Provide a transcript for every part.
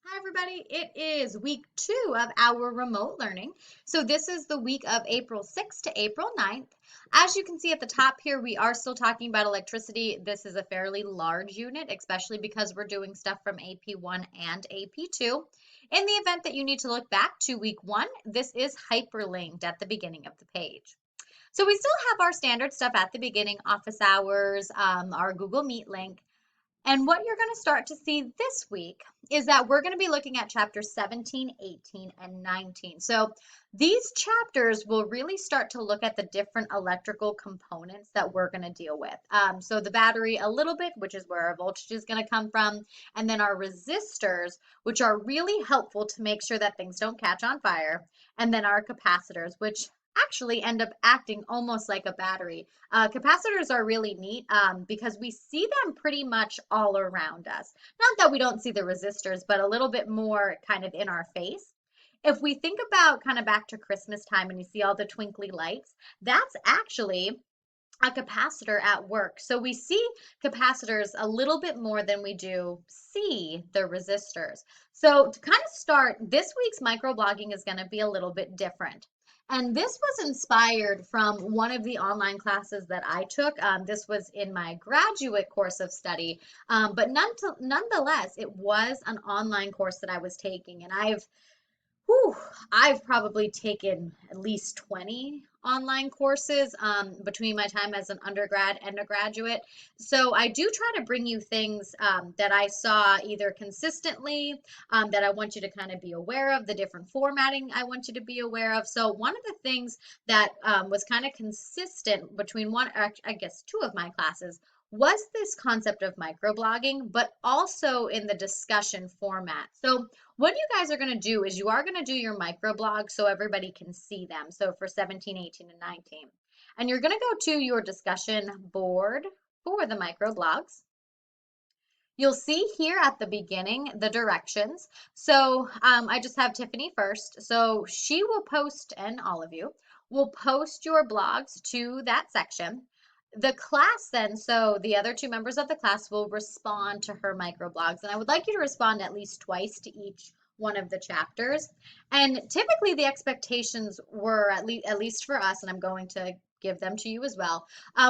Hi, everybody. It is week 2 of our remote learning. So this is the week of April 6th to April 9th. As you can see at the top here, we are still talking about electricity. This is a fairly large unit, especially because we're doing stuff from AP1 and AP2. In the event that you need to look back to week 1, this is hyperlinked at the beginning of the page. So we still have our standard stuff at the beginning, office hours, our Google Meet link. And what you're going to start to see this week is that we're going to be looking at chapters 17, 18, and 19. So these chapters will really start to look at the different electrical components that we're going to deal with. So the battery a little bit, which is where our voltage is going to come from, and then our resistors, which are really helpful to make sure that things don't catch on fire, and then our capacitors, which actually end up acting almost like a battery. Capacitors are really neat because we see them pretty much all around us. Not that we don't see the resistors, but a little bit more kind of in our face. If we think about kind of back to Christmas time and you see all the twinkly lights, that's actually a capacitor at work. So we see capacitors a little bit more than we do see the resistors. So to kind of start, this week's microblogging is going to be a little bit different. And this was inspired from one of the online classes that I took. This was in my graduate course of study, but nonetheless, it was an online course that I was taking. And Whew, I've probably taken at least 20 online courses between my time as an undergrad and a graduate. So I do try to bring you things that I saw either consistently, that I want you to kind of be aware of, the different formatting I want you to be aware of. So one of the things that was kind of consistent between I guess two of my classes was this concept of microblogging, but also in the discussion format. So what you guys are going to do is you are going to do your microblog so everybody can see them. So for 17, 18, and 19. And you're going to go to your discussion board for the microblogs. You'll see here at the beginning the directions. So I just have Tiffany first. So she will post, and all of you will post your blogs to that section. The class then, so the other two members of the class will respond to her microblogs. And I would like you to respond at least twice to each one of the chapters. And typically the expectations were, at least for us, and I'm going to give them to you as well,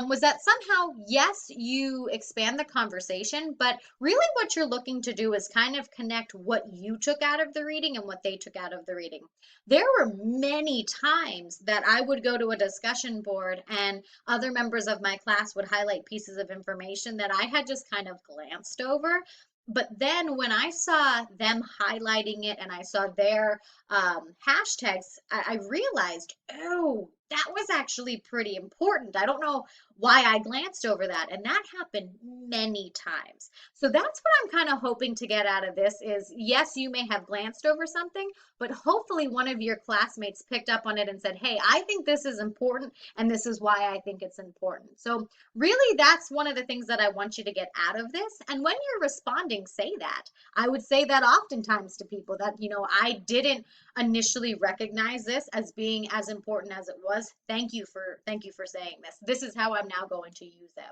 was that somehow, yes, you expand the conversation, but really what you're looking to do is kind of connect what you took out of the reading and what they took out of the reading. There were many times that I would go to a discussion board and other members of my class would highlight pieces of information that I had just kind of glanced over. But then when I saw them highlighting it and I saw their hashtags, I realized, oh, that was actually pretty important. I don't know why I glanced over that. And that happened many times. So that's what I'm kind of hoping to get out of this is, yes, you may have glanced over something, but hopefully one of your classmates picked up on it and said, hey, I think this is important and this is why I think it's important. So really, that's one of the things that I want you to get out of this. And when you're responding, say that. I would say that oftentimes to people that, I didn't initially recognize this as being as important as it was. Thank you for saying this. This is how I'm now going to use it.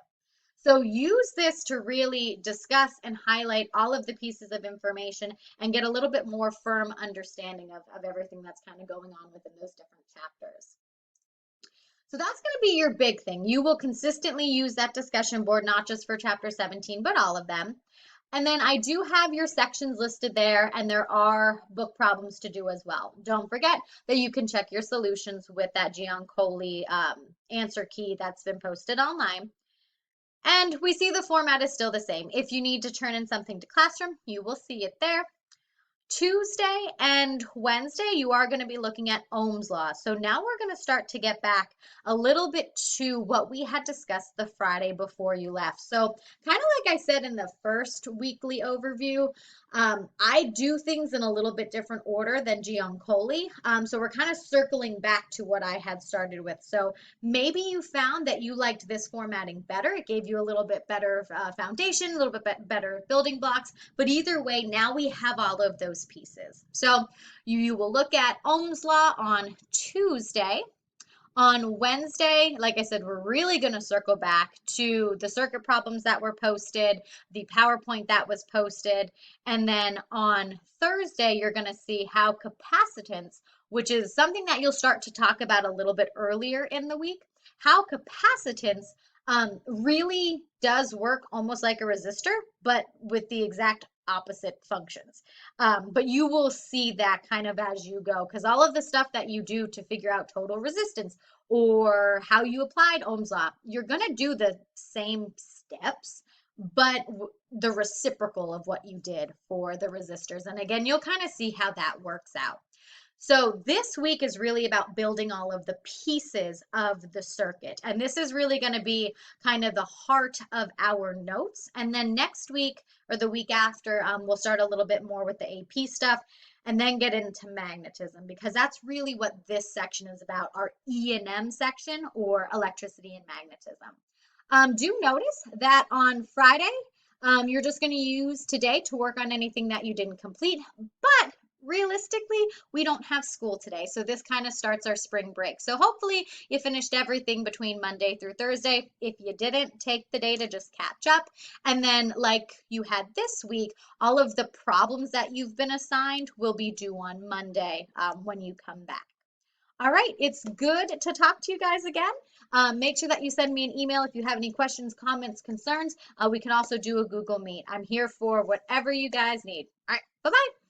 So use this to really discuss and highlight all of the pieces of information and get a little bit more firm understanding of everything that's kind of going on within those different chapters. So that's going to be your big thing. You will consistently use that discussion board, not just for chapter 17, but all of them. And then I do have your sections listed there, and there are book problems to do as well. Don't forget that you can check your solutions with that Giancoli answer key that's been posted online. And we see the format is still the same. If you need to turn in something to Classroom, you will see it there. Tuesday and Wednesday, you are going to be looking at Ohm's law. So now we're going to start to get back a little bit to what we had discussed the Friday before you left. So kind of like I said in the first weekly overview, I do things in a little bit different order than Giancoli. So we're kind of circling back to what I had started with. So maybe you found that you liked this formatting better. It gave you a little bit better foundation, a little bit better building blocks. But either way, now we have all of those pieces. So you will look at Ohm's law on Tuesday. On Wednesday, like I said, we're really going to circle back to the circuit problems that were posted, the PowerPoint that was posted, and then on Thursday, you're going to see how capacitance, which is something that you'll start to talk about a little bit earlier in the week, how capacitance really does work almost like a resistor, but with the exact opposite functions. But you will see that kind of as you go, because all of the stuff that you do to figure out total resistance or how you applied Ohm's law, you're going to do the same steps, but the reciprocal of what you did for the resistors. And again, you'll kind of see how that works out. So this week is really about building all of the pieces of the circuit. And this is really going to be kind of the heart of our notes. And then next week or the week after, we'll start a little bit more with the AP stuff and then get into magnetism because that's really what this section is about, our E&M section or electricity and magnetism. Do notice that on Friday, you're just going to use today to work on anything that you didn't complete, but realistically, we don't have school today. So this kind of starts our spring break. So hopefully you finished everything between Monday through Thursday. If you didn't, take the day to just catch up. And then like you had this week, all of the problems that you've been assigned will be due on Monday when you come back. All right, it's good to talk to you guys again. Make sure that you send me an email if you have any questions, comments, concerns. We can also do a Google Meet. I'm here for whatever you guys need. All right, bye-bye.